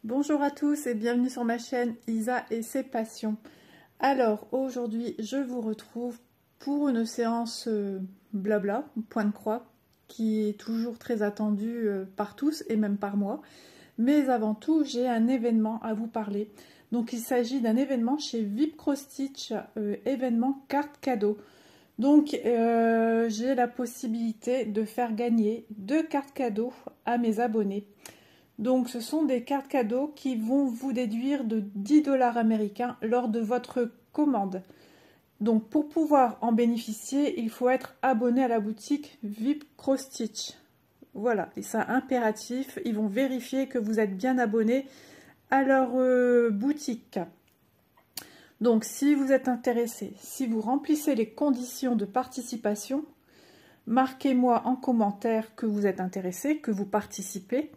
Bonjour à tous et bienvenue sur ma chaîne Isa et ses passions. Alors aujourd'hui je vous retrouve pour une séance blabla, point de croix, qui est toujours très attendue par tous et même par moi. Mais avant tout j'ai un événement à vous parler. Donc il s'agit d'un événement chez VIP Cross Stitch, événement carte cadeau. Donc j'ai la possibilité de faire gagner 2 cartes cadeaux à mes abonnés. Donc ce sont des cartes cadeaux qui vont vous déduire de 10 $ américains lors de votre commande. Donc pour pouvoir en bénéficier, il faut être abonné à la boutique VIP Cross Stitch. Voilà, et c'est impératif, ils vont vérifier que vous êtes bien abonné à leur boutique. Donc si vous êtes intéressé, si vous remplissez les conditions de participation, marquez-moi en commentaire que vous êtes intéressé, que vous participez.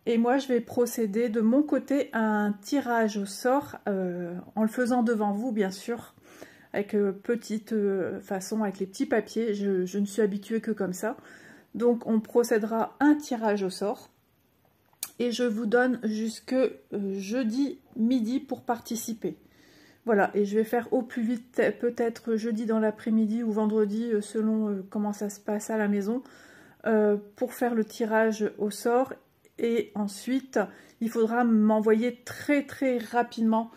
Et moi, je vais procéder de mon côté à un tirage au sort, en le faisant devant vous, bien sûr, avec petite façon, avec les petits papiers. Je ne suis habituée que comme ça. Donc, on procédera à un tirage au sort. Et je vous donne jusque jeudi midi pour participer. Voilà, et je vais faire au plus vite, peut-être jeudi dans l'après-midi ou vendredi, selon comment ça se passe à la maison, pour faire le tirage au sort. Et ensuite, il faudra m'envoyer très rapidement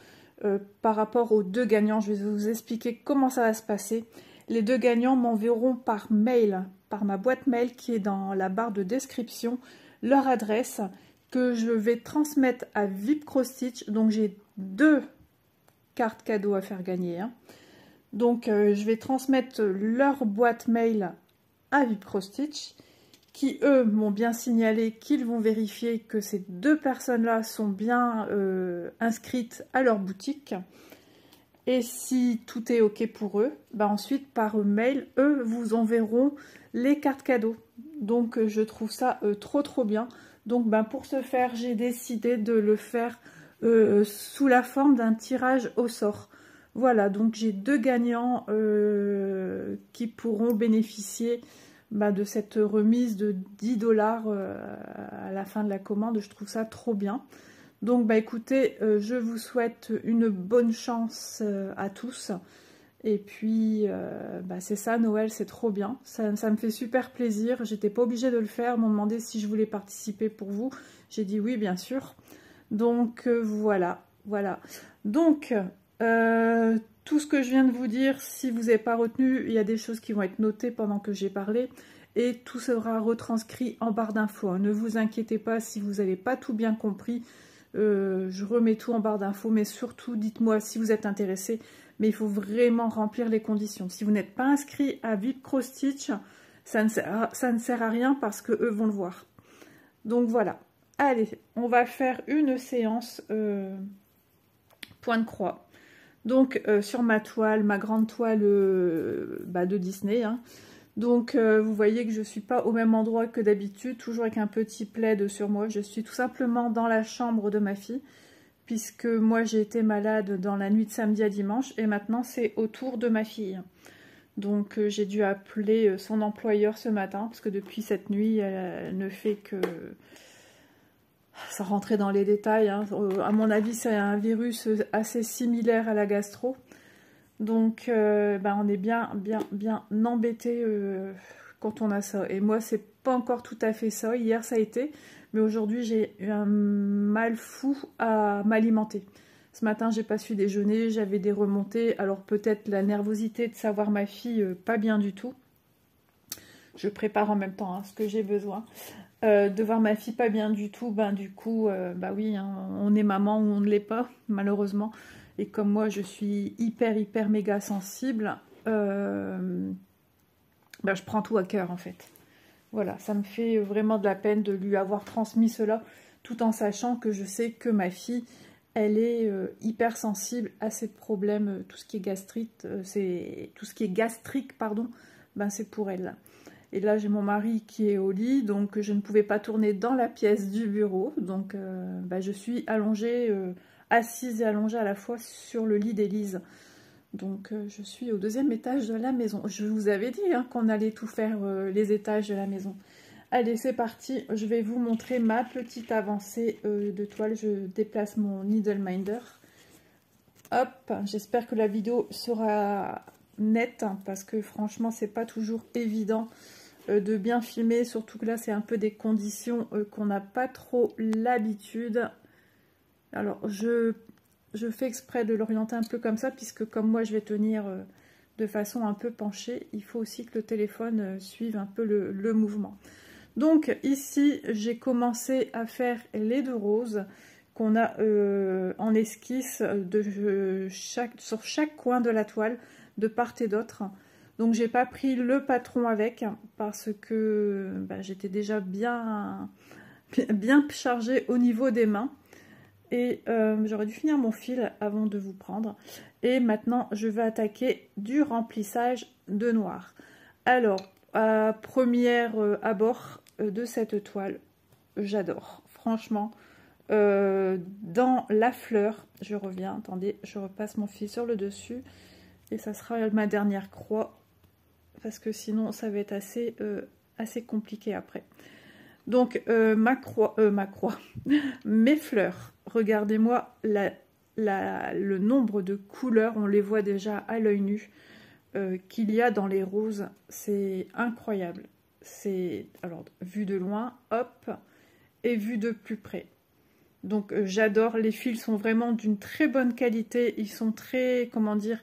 par rapport aux 2 gagnants. Je vais vous expliquer comment ça va se passer. Les 2 gagnants m'enverront par mail, par ma boîte mail qui est dans la barre de description, leur adresse que je vais transmettre à VIP Cross Stitch. Donc j'ai 2 cartes cadeaux à faire gagner. Donc je vais transmettre leur boîte mail à VIP Cross Stitch, qui eux m'ont bien signalé qu'ils vont vérifier que ces 2 personnes-là sont bien inscrites à leur boutique. Et si tout est OK pour eux, bah ensuite par mail, eux vous enverront les cartes cadeaux. Donc je trouve ça trop bien. Donc ben, pour ce faire, j'ai décidé de le faire sous la forme d'un tirage au sort. Voilà, donc j'ai 2 gagnants qui pourront bénéficier de cette remise de 10 $ à la fin de la commande. Je trouve ça trop bien. Donc écoutez, je vous souhaite une bonne chance à tous. Et puis c'est ça, Noël, c'est trop bien. Ça me fait super plaisir. J'étais pas obligée de le faire. Ils m'ont demandé si je voulais participer pour vous. J'ai dit oui, bien sûr. Donc voilà. Donc tout ce que je viens de vous dire, si vous n'avez pas retenu, il y a des choses qui vont être notées pendant que j'ai parlé. Et tout sera retranscrit en barre d'infos. Ne vous inquiétez pas si vous n'avez pas tout bien compris. Je remets tout en barre d'infos. Mais surtout, dites-moi si vous êtes intéressé. Mais il faut vraiment remplir les conditions. Si vous n'êtes pas inscrit à VIP Cross Stitch, ça ne sert à rien parce qu'eux vont le voir. Donc voilà. Allez, on va faire une séance point de croix. Donc sur ma toile, ma grande toile de Disney. Donc vous voyez que je ne suis pas au même endroit que d'habitude, toujours avec un petit plaid sur moi. Je suis tout simplement dans la chambre de ma fille, puisque moi j'ai été malade dans la nuit de samedi à dimanche, et maintenant c'est au tour de ma fille. Donc j'ai dû appeler son employeur ce matin, parce que depuis cette nuit, elle ne fait que... Ça rentrait dans les détails. À mon avis, c'est un virus assez similaire à la gastro. Donc, on est bien embêté quand on a ça. Et moi, c'est pas encore tout à fait ça. Hier, ça a été. Mais aujourd'hui, j'ai eu un mal fou à m'alimenter. Ce matin, j'ai pas su déjeuner. J'avais des remontées. Alors, peut-être la nervosité de savoir ma fille pas bien du tout. Je prépare en même temps ce que j'ai besoin. De voir ma fille pas bien du tout, du coup, oui, on est maman ou on ne l'est pas, malheureusement. Et comme moi, je suis hyper méga sensible, je prends tout à cœur, en fait. Voilà, ça me fait vraiment de la peine de lui avoir transmis cela, tout en sachant que je sais que ma fille, elle est hyper sensible à ces problèmes, tout ce qui est gastrite, tout ce qui est gastrique, pardon, c'est pour elle. Et là, j'ai mon mari qui est au lit, donc je ne pouvais pas tourner dans la pièce du bureau. Donc, je suis allongée, assise et allongée à la fois sur le lit d'Élise. Donc, je suis au 2e étage de la maison. Je vous avais dit qu'on allait tout faire, les étages de la maison. Allez, c'est parti. Je vais vous montrer ma petite avancée de toile. Je déplace mon Needle Minder. Hop, j'espère que la vidéo sera nette, hein, parce que franchement, c'est pas toujours évident de bien filmer. Surtout que là, c'est un peu des conditions qu'on n'a pas trop l'habitude. Alors, je fais exprès de l'orienter un peu comme ça, puisque comme moi, je vais tenir de façon un peu penchée, il faut aussi que le téléphone suive un peu le mouvement. Donc ici, j'ai commencé à faire les deux roses qu'on a en esquisse sur chaque coin de la toile, de part et d'autre. Donc j'ai pas pris le patron avec, parce que j'étais déjà bien chargée au niveau des mains. Et j'aurais dû finir mon fil avant de vous prendre. Et maintenant, je vais attaquer du remplissage de noir. Alors, à premier abord de cette toile, j'adore. Franchement, dans la fleur, je reviens, attendez, je repasse mon fil sur le dessus. Et ça sera ma dernière croix. Parce que sinon, ça va être assez compliqué après. Donc, ma croix, mes fleurs, regardez-moi le nombre de couleurs, on les voit déjà à l'œil nu, qu'il y a dans les roses, c'est incroyable. C'est, alors, vu de loin, hop, et vu de plus près. Donc, j'adore, les fils sont vraiment d'une très bonne qualité, ils sont très, comment dire,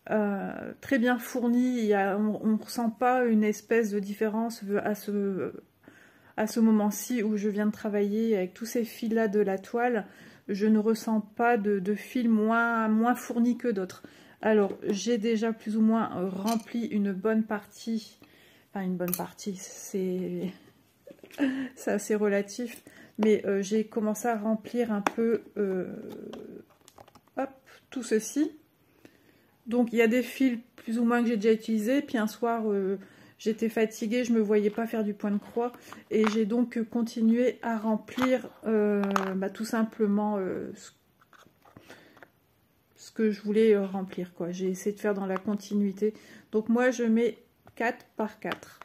très bien fournis, on ne ressent pas une espèce de différence à ce moment-ci où je viens de travailler avec tous ces fils-là de la toile. Je ne ressens pas de fils moins fournis que d'autres. Alors, j'ai déjà plus ou moins rempli une bonne partie. Enfin, une bonne partie, c'est assez relatif. Mais j'ai commencé à remplir un peu hop, tout ceci. Donc, il y a des fils plus ou moins que j'ai déjà utilisés. Puis un soir, j'étais fatiguée, je ne me voyais pas faire du point de croix. Et j'ai donc continué à remplir tout simplement ce que je voulais remplir, quoi. J'ai essayé de faire dans la continuité. Donc moi, je mets 4 par 4.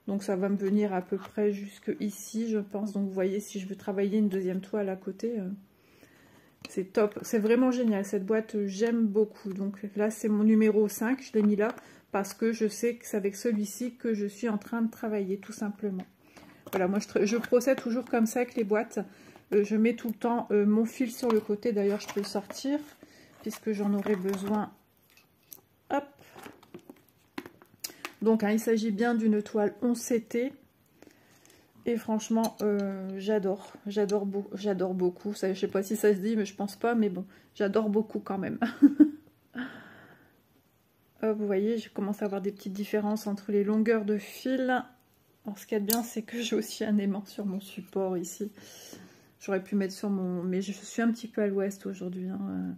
Donc ça va me venir à peu près jusque ici, je pense. Donc vous voyez, si je veux travailler une deuxième toile à côté, c'est top. C'est vraiment génial. Cette boîte, j'aime beaucoup. Donc là, c'est mon numéro 5. Je l'ai mis là parce que je sais que c'est avec celui-ci que je suis en train de travailler, tout simplement. Voilà, moi, je procède toujours comme ça avec les boîtes. Je mets tout le temps mon fil sur le côté. D'ailleurs, je peux le sortir puisque j'en aurai besoin. Hop. Donc, hein, il s'agit bien d'une toile 11 CT. Et franchement, j'adore beaucoup. Ça, je sais pas si ça se dit, mais je pense pas. Mais bon, j'adore beaucoup quand même. Vous voyez, je commence à avoir des petites différences entre les longueurs de fil. Alors, ce qu'il y a de bien, c'est que j'ai aussi un aimant sur mon support ici. J'aurais pu mettre sur mon... Mais je suis un petit peu à l'ouest aujourd'hui. Hein.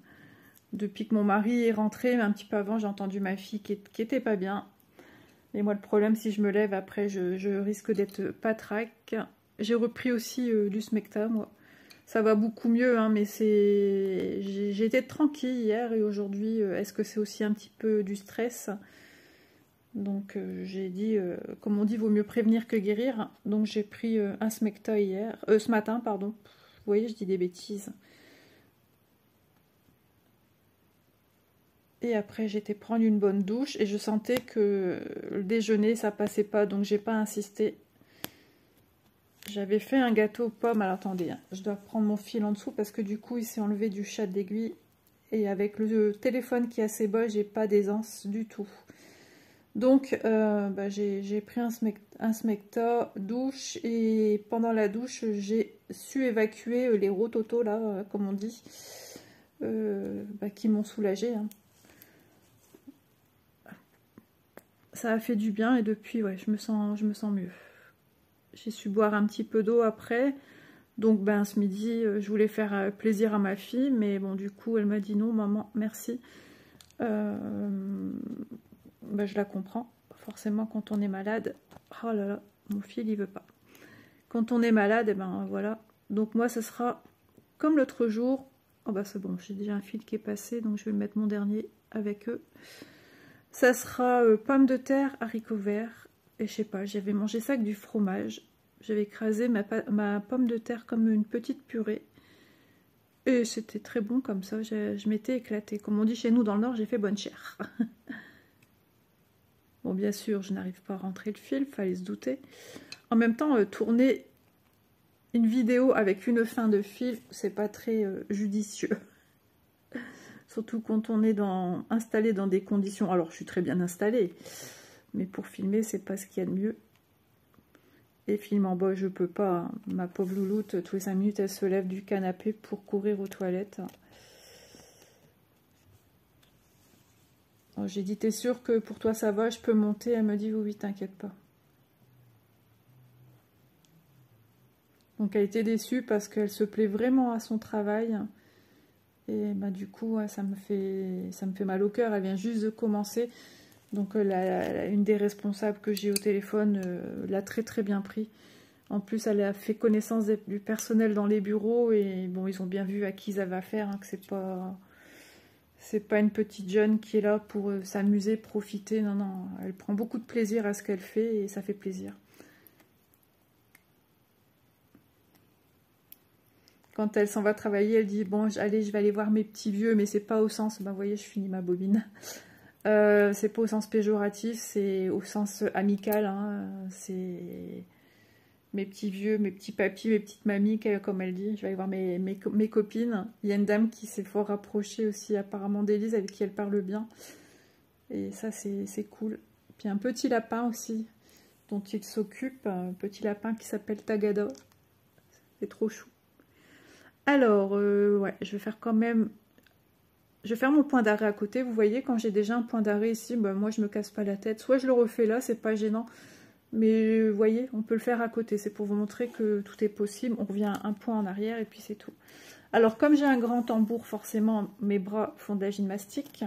Depuis que mon mari est rentré, mais un petit peu avant, j'ai entendu ma fille qui était pas bien. Et moi, le problème, si je me lève après, je risque d'être patraque. J'ai repris aussi du Smecta, moi. Ça va beaucoup mieux, hein, mais c'est... J'ai été tranquille hier et aujourd'hui, est-ce que c'est aussi un petit peu du stress? Donc, j'ai dit, comme on dit, vaut mieux prévenir que guérir. Donc, j'ai pris un Smecta ce matin, pardon. Vous voyez, je dis des bêtises. Et après, j'étais prendre une bonne douche et je sentais que le déjeuner, ça passait pas. Donc, j'ai pas insisté. J'avais fait un gâteau aux pommes. Alors, attendez, hein, je dois prendre mon fil en dessous parce que du coup, il s'est enlevé du chat d'aiguille. Et avec le téléphone qui est assez bas, j'ai pas d'aisance du tout. Donc, j'ai pris un Smecta, douche. Et pendant la douche, j'ai su évacuer les rototos, là, comme on dit, qui m'ont soulagée, hein. Ça a fait du bien et depuis, ouais, je me sens mieux. J'ai su boire un petit peu d'eau après. Donc, ce midi, je voulais faire plaisir à ma fille. Mais bon, du coup, elle m'a dit non, maman, merci. Je la comprends. Forcément, quand on est malade... Oh là là, mon fil, il veut pas. Quand on est malade, et ben voilà. Donc, moi, ce sera comme l'autre jour. Oh c'est bon, j'ai déjà un fil qui est passé. Donc, je vais mettre mon dernier avec eux. Ça sera pommes de terre, haricots verts Et je sais pas, j'avais mangé ça avec du fromage. J'avais écrasé ma pomme de terre comme une petite purée. Et c'était très bon comme ça, je m'étais éclatée. Comme on dit chez nous dans le Nord, j'ai fait bonne chère. Bon, bien sûr, je n'arrive pas à rentrer le fil, fallait se douter. En même temps, tourner une vidéo avec une fin de fil, c'est pas très judicieux. Surtout quand on est installé dans des conditions... Alors, je suis très bien installée, mais pour filmer, c'est pas ce qu'il y a de mieux. Et film en bas, je peux pas. Hein. Ma pauvre louloute, tous les 5 minutes, elle se lève du canapé pour courir aux toilettes. J'ai dit, t'es sûre que pour toi ça va, je peux monter? Elle me dit, oui, oui, t'inquiète pas. Donc elle était déçue parce qu'elle se plaît vraiment à son travail. Et bah, du coup, ça me fait mal au cœur. Elle vient juste de commencer. Donc une des responsables que j'ai au téléphone l'a très très bien pris. En plus, elle a fait connaissance du personnel dans les bureaux. Et bon, ils ont bien vu à qui ils avaient affaire, hein, que c'est pas une petite jeune qui est là pour s'amuser, profiter. Non, non, elle prend beaucoup de plaisir à ce qu'elle fait et ça fait plaisir. Quand elle s'en va travailler, elle dit, bon, allez, je vais aller voir mes petits vieux, mais c'est pas au sens, ben, vous voyez, je finis ma bobine. C'est pas au sens péjoratif, c'est au sens amical. Hein, c'est mes petits vieux, mes petits papis, mes petites mamies, comme elle dit. Je vais aller voir mes copines. Il y a une dame qui s'est fort rapprochée aussi apparemment d'Élise, avec qui elle parle bien. Et ça, c'est cool. Puis un petit lapin aussi, dont il s'occupe. Un petit lapin qui s'appelle Tagada. C'est trop chou. Alors, ouais, je vais faire quand même... Je vais faire mon point d'arrêt à côté. Vous voyez, quand j'ai déjà un point d'arrêt ici, bah, moi, je me casse pas la tête. Soit je le refais là, c'est pas gênant. Mais vous voyez, on peut le faire à côté. C'est pour vous montrer que tout est possible. On revient un point en arrière et puis c'est tout. Alors, comme j'ai un grand tambour, forcément, mes bras font de la gymnastique.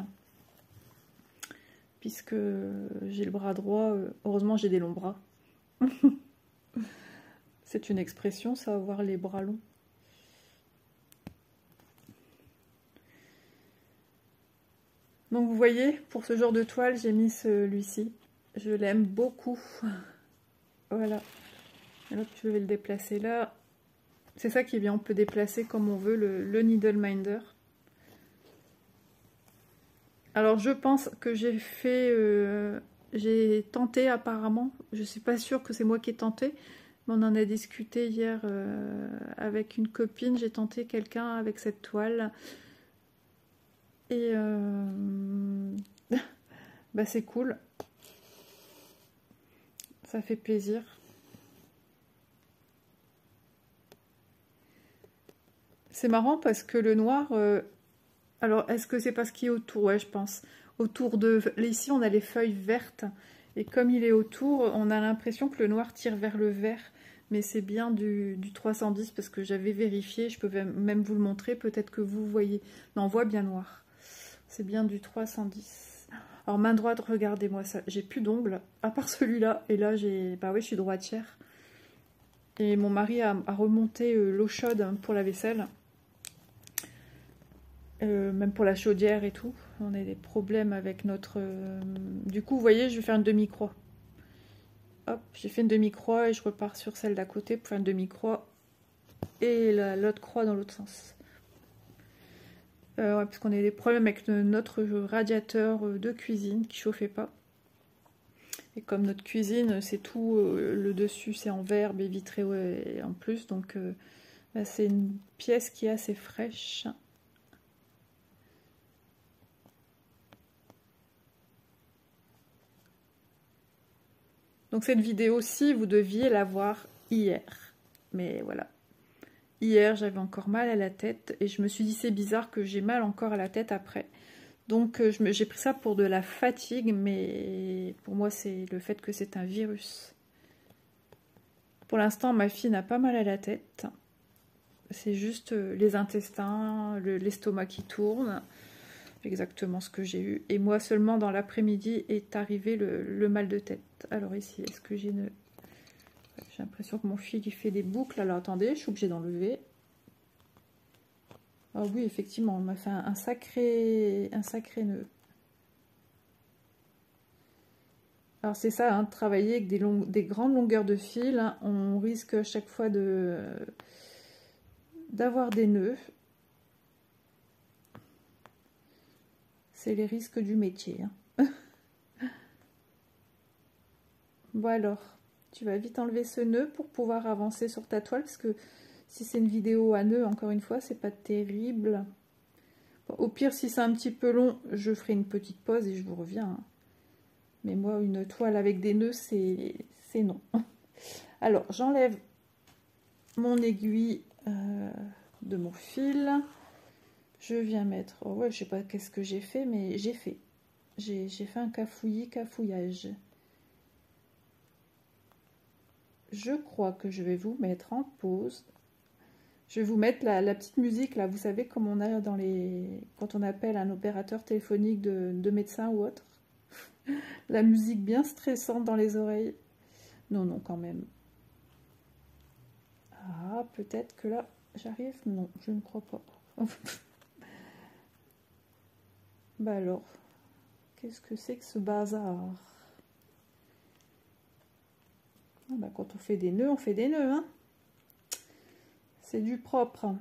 Puisque j'ai le bras droit. Heureusement, j'ai des longs bras. C'est une expression, ça, avoir les bras longs. Donc, vous voyez, pour ce genre de toile, j'ai mis celui-ci. Je l'aime beaucoup. Voilà. Alors, je vais le déplacer là. C'est ça qui est bien, on peut déplacer comme on veut le Needle Minder. Alors, je pense que j'ai fait... j'ai tenté apparemment. Je ne suis pas sûre que c'est moi qui ai tenté. Mais on en a discuté hier avec une copine. J'ai tenté quelqu'un avec cette toile. Et... bah, c'est cool. Ça fait plaisir. C'est marrant parce que le noir... alors, est-ce que c'est parce qu'il est autour? Ouais, je pense. Autour de... Ici, on a les feuilles vertes. Et comme il est autour, on a l'impression que le noir tire vers le vert. Mais c'est bien du 310 parce que j'avais vérifié. Je peux même vous le montrer. Peut-être que vous voyez. Non, on voit bien noir. C'est bien du 310. Alors, main droite, regardez-moi ça. J'ai plus d'ongles, à part celui-là. Et là, j'ai... Bah oui, je suis droitière. Et mon mari a remonté l'eau chaude pour la vaisselle. Même pour la chaudière et tout. On a des problèmes avec notre... Du coup, vous voyez, je vais faire une demi-croix. Hop, j'ai fait une demi-croix et je repars sur celle d'à côté pour faire une demi-croix. Et l'autre croix dans l'autre sens. Ouais, parce qu'on a des problèmes avec notre radiateur de cuisine qui chauffait pas. Et comme notre cuisine, c'est tout, le dessus c'est en verre, baie vitré ouais, en plus. Donc bah, c'est une pièce qui est assez fraîche. Donc cette vidéo-ci, vous deviez la voir hier. Mais voilà. Hier, j'avais encore mal à la tête. Et je me suis dit, c'est bizarre que j'ai mal encore à la tête après. Donc j'ai pris ça pour de la fatigue. Mais pour moi, c'est le fait que c'est un virus. Pour l'instant, ma fille n'a pas mal à la tête. C'est juste les intestins, l'estomac qui tourne. Exactement ce que j'ai eu. Et moi seulement dans l'après-midi est arrivé le mal de tête. Alors ici, est-ce que j'ai une... J'ai l'impression que mon fil il fait des boucles. Alors attendez, je suis obligée d'enlever. Ah oui, effectivement, on m'a fait un sacré nœud. Alors c'est ça, hein, travailler avec des grandes longueurs de fil, hein, on risque à chaque fois d'avoir des nœuds. C'est les risques du métier. Hein. Bon alors, tu vas vite enlever ce nœud pour pouvoir avancer sur ta toile, parce que si c'est une vidéo à nœud, encore une fois, c'est pas terrible. Bon, au pire, si c'est un petit peu long, je ferai une petite pause et je vous reviens. Hein. Mais moi, une toile avec des nœuds, c'est non. Alors, j'enlève mon aiguille de mon fil. Je viens mettre... Oh ouais, je sais pas qu'est-ce que j'ai fait, mais j'ai fait. J'ai fait un cafouillage. Je crois que je vais vous mettre en pause. Je vais vous mettre la petite musique, là. Vous savez, comme on a dans quand on appelle un opérateur téléphonique de médecin ou autre. La musique bien stressante dans les oreilles. Non, non, quand même. Ah, peut-être que là, j'arrive. Non, je ne crois pas. Bah alors, qu'est-ce que c'est que ce bazar? Ah bah quand on fait des nœuds, on fait des nœuds. Hein. C'est du propre.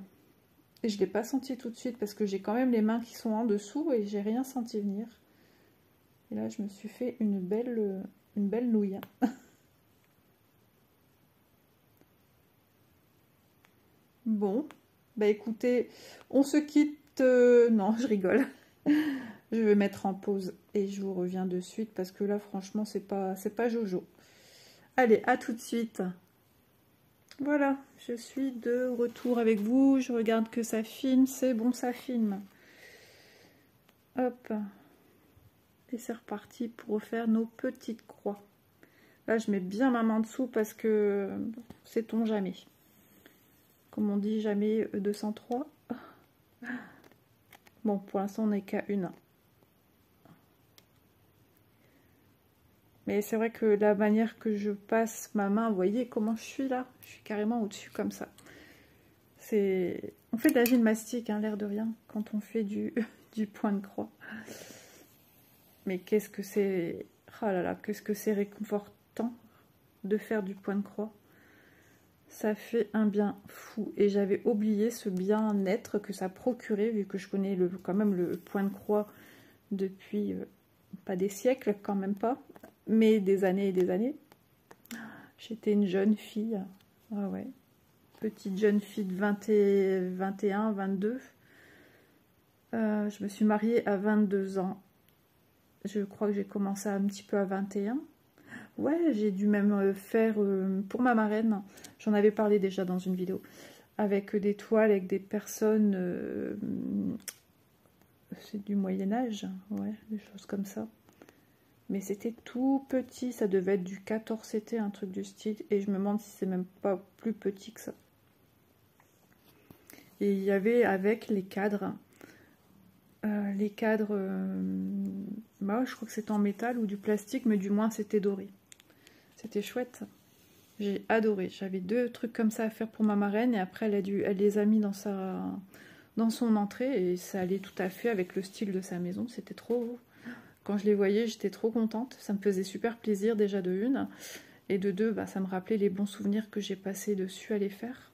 Et je ne l'ai pas senti tout de suite parce que j'ai quand même les mains qui sont en dessous et j'ai rien senti venir. Et là, je me suis fait une belle nouille. Bon, bah écoutez, on se quitte. Non, je rigole. Je vais mettre en pause et je vous reviens de suite parce que là, franchement, c'est pas Jojo. Allez, à tout de suite. Voilà, je suis de retour avec vous. Je regarde que ça filme. C'est bon, ça filme. Hop. Et c'est reparti pour refaire nos petites croix. Là, je mets bien ma main dessous parce que sait-on jamais. Comme on dit, jamais 203. Bon, pour l'instant, on n'est qu'à une. Mais c'est vrai que la manière que je passe ma main, vous voyez comment je suis là? Je suis carrément au-dessus comme ça. On fait de la gymnastique, hein, l'air de rien, quand on fait du point de croix. Mais qu'est-ce que c'est... Oh là là, qu'est-ce que c'est réconfortant de faire du point de croix. Ça fait un bien fou. Et j'avais oublié ce bien-être que ça procurait, vu que je connais quand même le point de croix depuis, pas des siècles, quand même pas, mais des années et des années. J'étais une jeune fille. Ah ouais. Petite jeune fille de 21, 22. Je me suis mariée à 22 ans. Je crois que j'ai commencé un petit peu à 21. Ouais, j'ai dû même faire pour ma marraine. J'en avais parlé déjà dans une vidéo. Avec des toiles, avec des personnes... c'est du Moyen-Âge. Ouais, des choses comme ça. Mais c'était tout petit. Ça devait être du 14, c'était un truc du style. Et je me demande si c'est même pas plus petit que ça. Et il y avait avec les cadres... bah, je crois que c'était en métal ou du plastique, mais du moins c'était doré. C'était chouette. J'ai adoré. J'avais 2 trucs comme ça à faire pour ma marraine et après elle les a mis dans son entrée et ça allait tout à fait avec le style de sa maison. C'était trop... Quand je les voyais, j'étais trop contente. Ça me faisait super plaisir déjà de 1 et de 2, bah, ça me rappelait les bons souvenirs que j'ai passés dessus à les faire.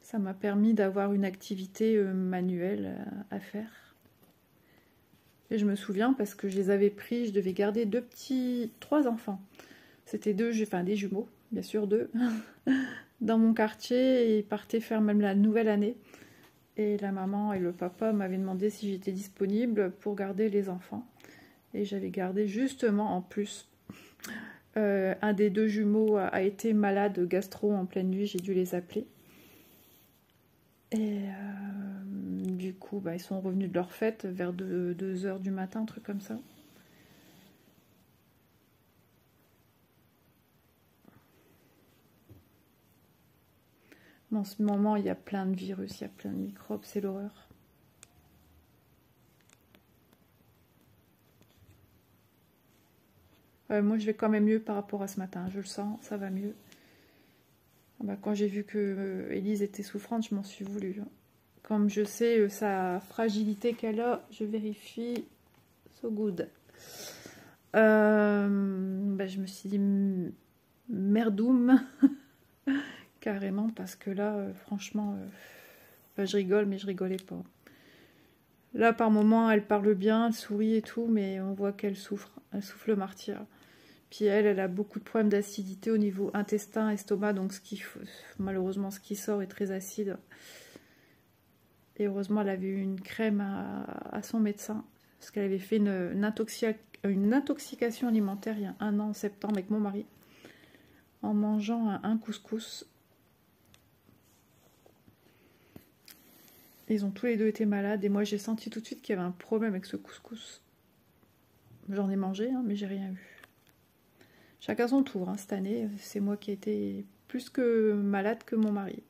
Ça m'a permis d'avoir une activité manuelle à faire. Et je me souviens parce que je les avais pris, je devais garder 3 enfants. C'était des jumeaux, bien sûr 2, dans mon quartier et ils partaient faire même la nouvelle année. Et la maman et le papa m'avaient demandé si j'étais disponible pour garder les enfants. Et j'avais gardé justement en plus. Un des 2 jumeaux a été malade gastro en pleine nuit, j'ai dû les appeler. Et du coup, bah, ils sont revenus de leur fête vers 2 h du matin, un truc comme ça. En ce moment, il y a plein de virus, il y a plein de microbes, c'est l'horreur. Moi, je vais quand même mieux par rapport à ce matin, je le sens, ça va mieux. Bah, quand j'ai vu que Élise était souffrante, je m'en suis voulu. Comme je sais sa fragilité qu'elle a, je vérifie. So good. Je me suis dit merdoum, carrément, parce que là, franchement, je rigole, mais je rigolais pas. Là, par moments, elle parle bien, elle sourit et tout, mais on voit qu'elle souffre le martyr. Puis elle a beaucoup de problèmes d'acidité au niveau intestin, estomac, donc malheureusement, ce qui sort est très acide. Et heureusement, elle avait eu une crème à son médecin, parce qu'elle avait fait une intoxication alimentaire il y a 1 an, en septembre, avec mon mari, en mangeant un couscous. Ils ont tous les deux été malades, et moi j'ai senti tout de suite qu'il y avait un problème avec ce couscous. J'en ai mangé, hein, mais j'ai rien eu. Chacun son tour, hein, cette année, c'est moi qui ai été plus que malade que mon mari.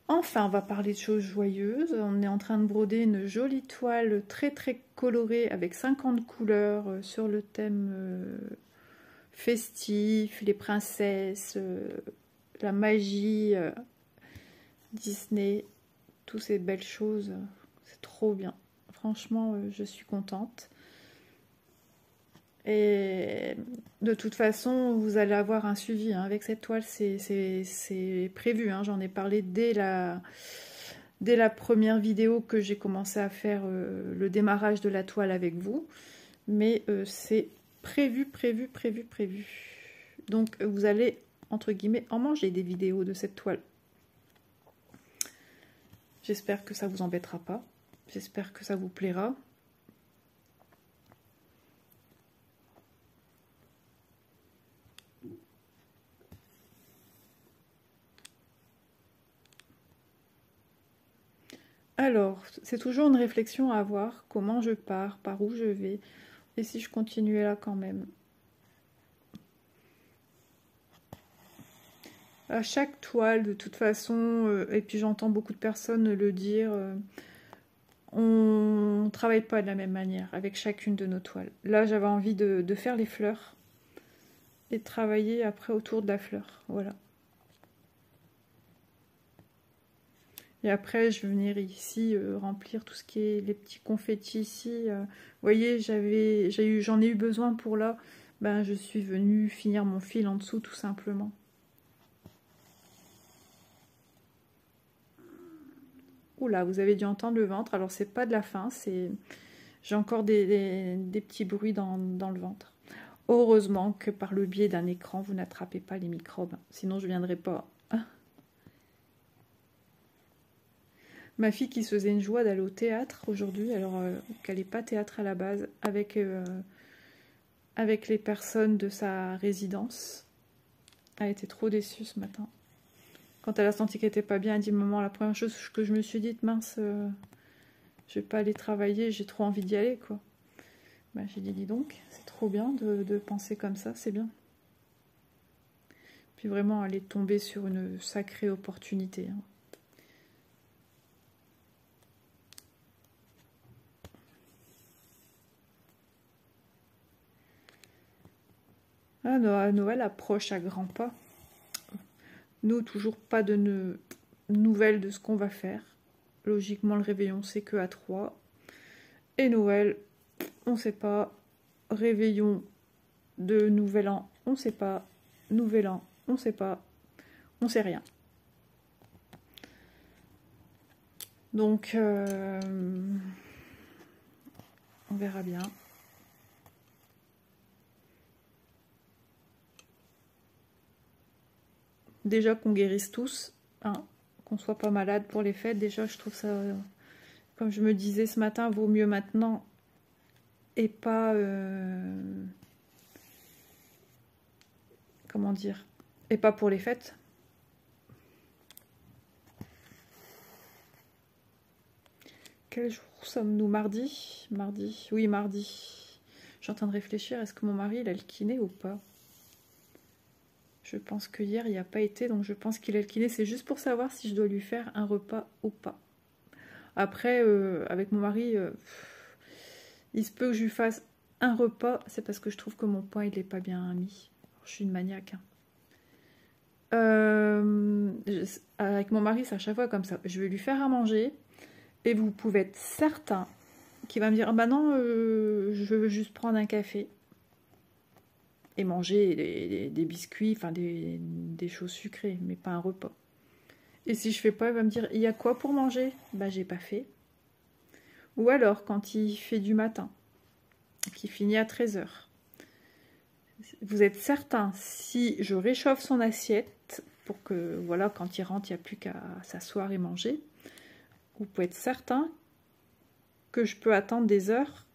Enfin, on va parler de choses joyeuses. On est en train de broder une jolie toile très très colorée avec 50 couleurs sur le thème festif, les princesses, la magie, Disney, toutes ces belles choses. C'est trop bien. Franchement, je suis contente. Et de toute façon, vous allez avoir un suivi, hein. Avec cette toile, c'est prévu, hein. J'en ai parlé dès la première vidéo que j'ai commencé à faire le démarrage de la toile avec vous. Mais c'est prévu. Donc vous allez, entre guillemets, en manger des vidéos de cette toile. J'espère que ça vous embêtera pas. J'espère que ça vous plaira. Alors, c'est toujours une réflexion à avoir, comment je pars, par où je vais, et si je continuais là quand même. À chaque toile, de toute façon, et puis j'entends beaucoup de personnes le dire, on ne travaille pas de la même manière avec chacune de nos toiles. Là, j'avais envie de faire les fleurs et de travailler après autour de la fleur, voilà. Et après, je vais venir ici remplir tout ce qui est les petits confettis ici. Vous voyez, j'en ai eu besoin pour là. Ben, je suis venue finir mon fil en dessous, tout simplement. Oula, vous avez dû entendre le ventre. Alors, c'est pas de la faim, j'ai encore des petits bruits dans le ventre. Heureusement que par le biais d'un écran, vous n'attrapez pas les microbes. Sinon, je ne viendrai pas. Ma fille qui se faisait une joie d'aller au théâtre aujourd'hui, alors qu'elle n'est pas théâtre à la base, avec les personnes de sa résidence. Elle était trop déçue ce matin. Quand elle a senti qu'elle n'était pas bien, elle dit « Maman, la première chose que je me suis dit, mince, je vais pas aller travailler, j'ai trop envie d'y aller, quoi. » Ben, j'ai dit « Dis donc, c'est trop bien de penser comme ça, c'est bien. » Puis vraiment, elle est tombée sur une sacrée opportunité, hein. Ah, Noël approche à grands pas. Nous, toujours pas de nouvelles de ce qu'on va faire. Logiquement, le réveillon, c'est que à 3. Et Noël, on sait pas. Réveillon de Nouvel An, on sait pas. Nouvel An, on sait pas. On sait rien. Donc, on verra bien. Déjà qu'on guérisse tous, hein, qu'on soit pas malade pour les fêtes, déjà je trouve ça, comme je me disais ce matin, vaut mieux maintenant et pas, comment dire, et pas pour les fêtes. Quel jour sommes-nous? Mardi? Mardi, oui mardi. Je suis en train de réfléchir, est-ce que mon mari il a le kiné ou pas? Je pense que hier, il n'y a pas été, donc je pense qu'il a le kiné. C'est juste pour savoir si je dois lui faire un repas ou pas. Après, avec mon mari, il se peut que je lui fasse un repas. C'est parce que je trouve que mon poing, il n'est pas bien mis. Je suis une maniaque, hein. Avec mon mari, c'est à chaque fois comme ça. Je vais lui faire à manger. Et vous pouvez être certain qui va me dire, ah bah non, je veux juste prendre un café et manger des biscuits, enfin des choses sucrées, mais pas un repas. Et si je fais pas, il va me dire, il y a quoi pour manger? Bah j'ai pas fait. Ou alors quand il fait du matin, qui finit à 13h. Vous êtes certain, si je réchauffe son assiette, pour que, voilà, quand il rentre, il n'y a plus qu'à s'asseoir et manger, vous pouvez être certain que je peux attendre des heures,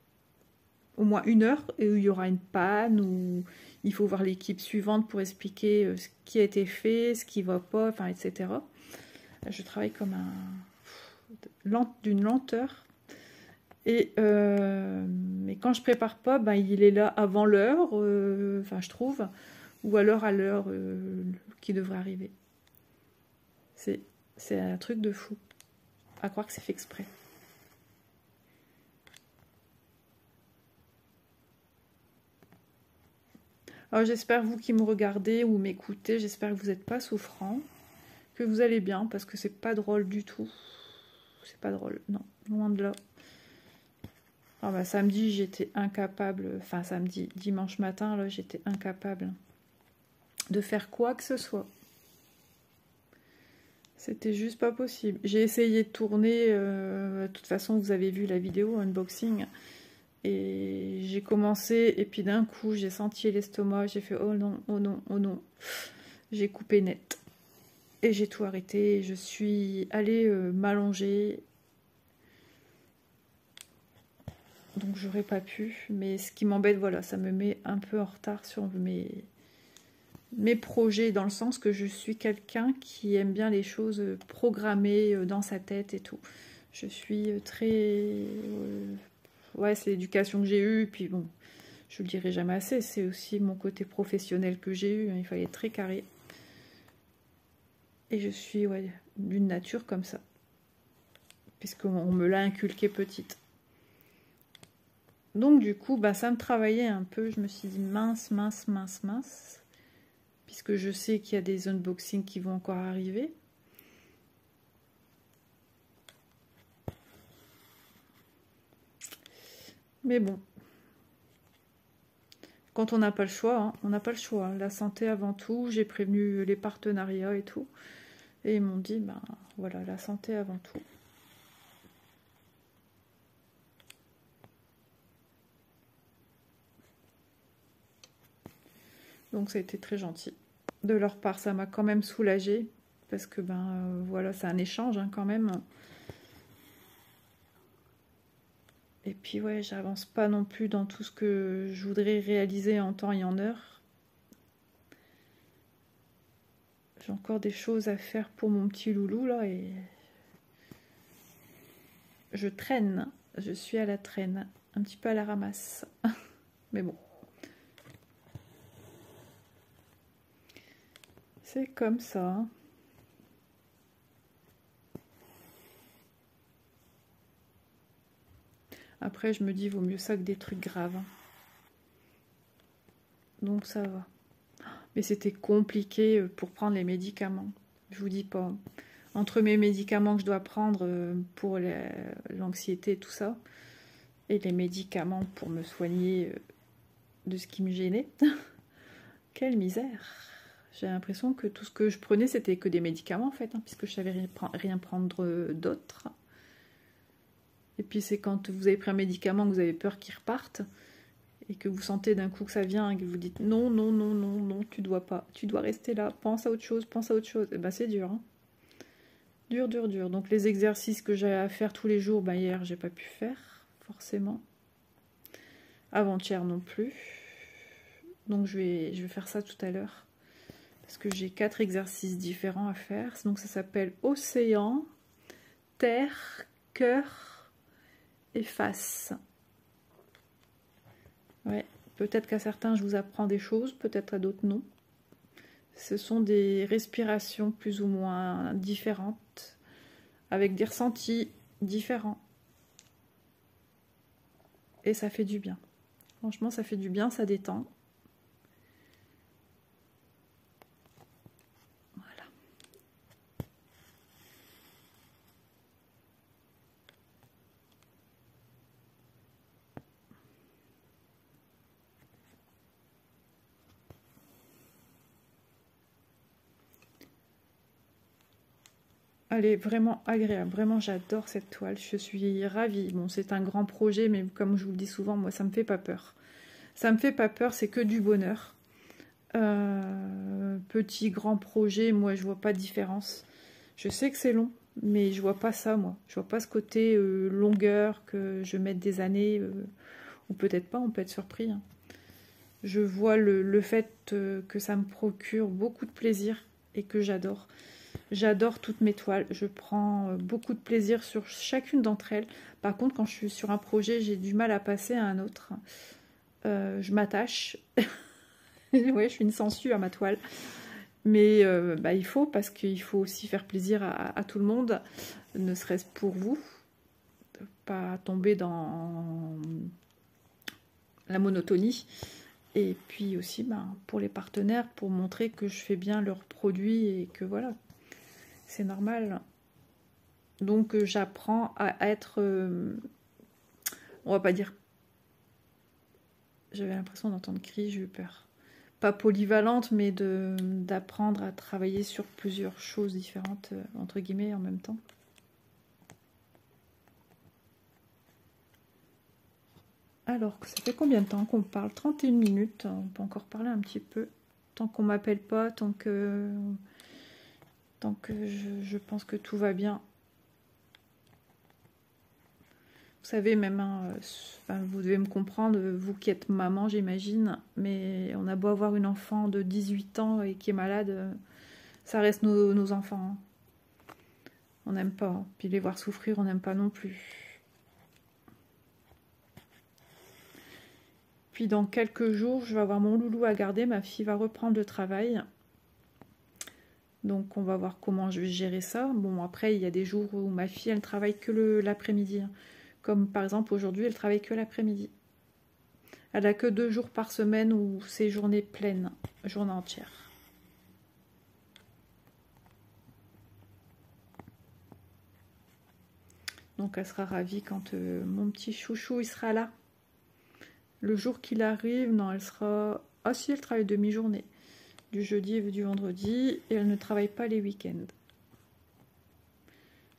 au moins 1 heure, et où il y aura une panne, ou il faut voir l'équipe suivante pour expliquer ce qui a été fait, ce qui ne va pas, enfin, etc. Je travaille comme d'une lenteur. Et mais quand je prépare pas, ben, il est là avant l'heure, enfin je trouve, ou alors à l'heure qui devrait arriver. C'est un truc de fou, à croire que c'est fait exprès. Alors j'espère, vous qui me regardez ou m'écoutez, j'espère que vous n'êtes pas souffrant, que vous allez bien, parce que c'est pas drôle du tout. C'est pas drôle, non, loin de là. Ah bah, samedi, j'étais incapable, enfin samedi, dimanche matin, là, j'étais incapable de faire quoi que ce soit. C'était juste pas possible. J'ai essayé de tourner, de toute façon, vous avez vu la vidéo unboxing, et j'ai commencé, et puis d'un coup, j'ai senti l'estomac, j'ai fait oh non, oh non, oh non. J'ai coupé net. Et j'ai tout arrêté, je suis allée m'allonger. Donc j'aurais pas pu, mais ce qui m'embête, voilà, ça me met un peu en retard sur mes projets, dans le sens que je suis quelqu'un qui aime bien les choses programmées dans sa tête et tout. Je suis très... ouais, c'est l'éducation que j'ai eue, puis bon, je le dirai jamais assez, c'est aussi mon côté professionnel que j'ai eu, hein, il fallait être très carré. Et je suis, ouais, d'une nature comme ça, puisqu'on me l'a inculqué petite. Donc du coup, bah, ça me travaillait un peu, je me suis dit mince, mince, mince, mince, puisque je sais qu'il y a des unboxings qui vont encore arriver. Mais bon, quand on n'a pas le choix, hein, on n'a pas le choix. La santé avant tout, j'ai prévenu les partenariats et tout. Et ils m'ont dit, ben voilà, la santé avant tout. Donc ça a été très gentil. De leur part, ça m'a quand même soulagée. Parce que ben voilà, c'est un échange hein, quand même. Et puis ouais, j'avance pas non plus dans tout ce que je voudrais réaliser en temps et en heure. J'ai encore des choses à faire pour mon petit loulou là et je traîne. Je suis à la traîne, un petit peu à la ramasse. Mais bon. C'est comme ça. Après, je me dis, vaut mieux ça que des trucs graves. Donc ça va. Mais c'était compliqué pour prendre les médicaments. Je vous dis pas. Entre mes médicaments que je dois prendre pour l'anxiété et tout ça, et les médicaments pour me soigner de ce qui me gênait. Quelle misère! J'ai l'impression que tout ce que je prenais, c'était que des médicaments en fait, hein, puisque je savais rien prendre d'autre. Et puis c'est quand vous avez pris un médicament que vous avez peur qu'il reparte, et que vous sentez d'un coup que ça vient, et que vous dites non, non, non, non, non, tu dois pas, tu dois rester là, pense à autre chose, pense à autre chose. Et ben c'est dur, hein. Dur, dur, dur. Donc les exercices que j'ai à faire tous les jours, ben hier j'ai pas pu faire, forcément. Avant-hier non plus. Donc je vais faire ça tout à l'heure. Parce que j'ai 4 exercices différents à faire. Donc ça s'appelle océan, terre, cœur et face. Ouais, peut-être qu'à certains je vous apprends des choses, peut-être à d'autres non. Ce sont des respirations plus ou moins différentes, avec des ressentis différents. Et ça fait du bien. Franchement, ça fait du bien, ça détend. Voilà. Elle est vraiment agréable. Vraiment, j'adore cette toile. Je suis ravie. Bon, c'est un grand projet, mais comme je vous le dis souvent, moi, ça me fait pas peur. Ça me fait pas peur, c'est que du bonheur. Petit, grand projet, moi, je vois pas de différence. Je sais que c'est long, mais je vois pas ça, moi. Je vois pas ce côté longueur, que je mette des années, ou peut-être pas, on peut être surpris. Hein. Je vois le fait que ça me procure beaucoup de plaisir et que j'adore. J'adore toutes mes toiles, je prends beaucoup de plaisir sur chacune d'entre elles. Par contre, quand je suis sur un projet, j'ai du mal à passer à un autre. Je m'attache. Ouais, je suis une sangsue à ma toile. Mais bah, il faut, parce qu'il faut aussi faire plaisir à tout le monde, ne serait-ce pour vous. Pas tomber dans la monotonie. Et puis aussi ben, pour les partenaires, pour montrer que je fais bien leurs produits et que voilà, c'est normal. Donc j'apprends à être, on va pas dire, j'avais l'impression d'entendre crier, j'ai eu peur. Pas polyvalente, mais d'apprendre à travailler sur plusieurs choses différentes, entre guillemets, en même temps. Alors, ça fait combien de temps qu'on parle? 31 minutes, on peut encore parler un petit peu. Tant qu'on m'appelle pas, tant que je pense que tout va bien. Vous savez, même, hein, enfin, vous devez me comprendre, vous qui êtes maman, j'imagine, mais on a beau avoir une enfant de 18 ans et qui est malade, ça reste nos enfants. Hein. On n'aime pas. Hein. Puis les voir souffrir, on n'aime pas non plus. Puis dans quelques jours, je vais avoir mon loulou à garder, ma fille va reprendre le travail. Donc on va voir comment je vais gérer ça. Bon, après, il y a des jours où ma fille, elle travaille que l'après-midi. Hein. Comme par exemple aujourd'hui, elle travaille que l'après-midi. Elle a que 2 jours par semaine où c'est journée pleine, journée entière. Donc elle sera ravie quand mon petit chouchou il sera là. Le jour qu'il arrive, non, elle sera... Ah si, elle travaille demi-journée. Du jeudi et du vendredi. Et elle ne travaille pas les week-ends.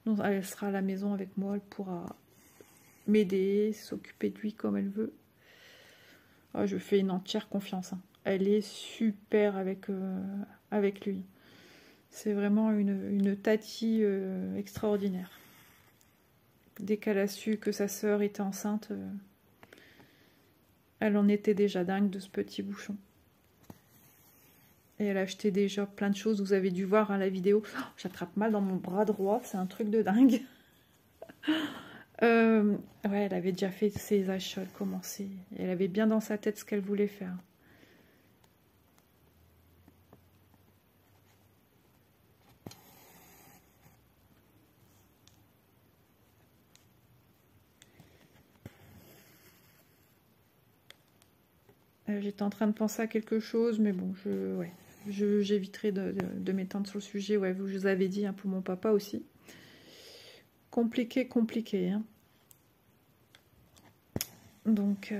Donc elle sera à la maison avec moi. Elle pourra m'aider, s'occuper de lui comme elle veut. Ah, je fais une entière confiance. Hein. Elle est super avec lui. C'est vraiment une tati extraordinaire. Dès qu'elle a su que sa sœur était enceinte, elle en était déjà dingue de ce petit bouchon. Et elle achetait déjà plein de choses. Vous avez dû voir hein, la vidéo. Oh, j'attrape mal dans mon bras droit. C'est un truc de dingue. Ouais, elle avait déjà fait ses achats, commencé. Elle avait bien dans sa tête ce qu'elle voulait faire. J'étais en train de penser à quelque chose, mais bon, j'éviterai de m'étendre sur le sujet. Ouais, je vous avais dit hein, pour mon papa aussi. Compliqué, compliqué. Hein. Donc,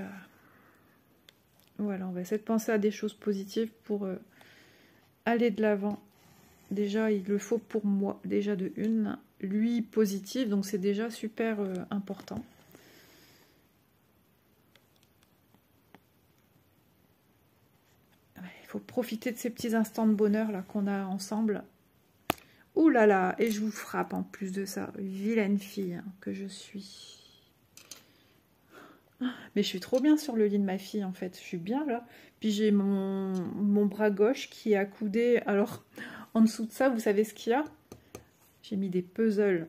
voilà, on va essayer de penser à des choses positives pour aller de l'avant. Déjà, il le faut pour moi, déjà de une. Lui, positif, donc c'est déjà super important. Il faut profiter de ces petits instants de bonheur là qu'on a ensemble. Ouh là là, et je vous frappe en plus de ça. Vilaine fille hein, que je suis. Mais je suis trop bien sur le lit de ma fille en fait. Je suis bien là. Puis j'ai mon bras gauche qui est accoudé. Alors, en dessous de ça, vous savez ce qu'il y a? J'ai mis des puzzles.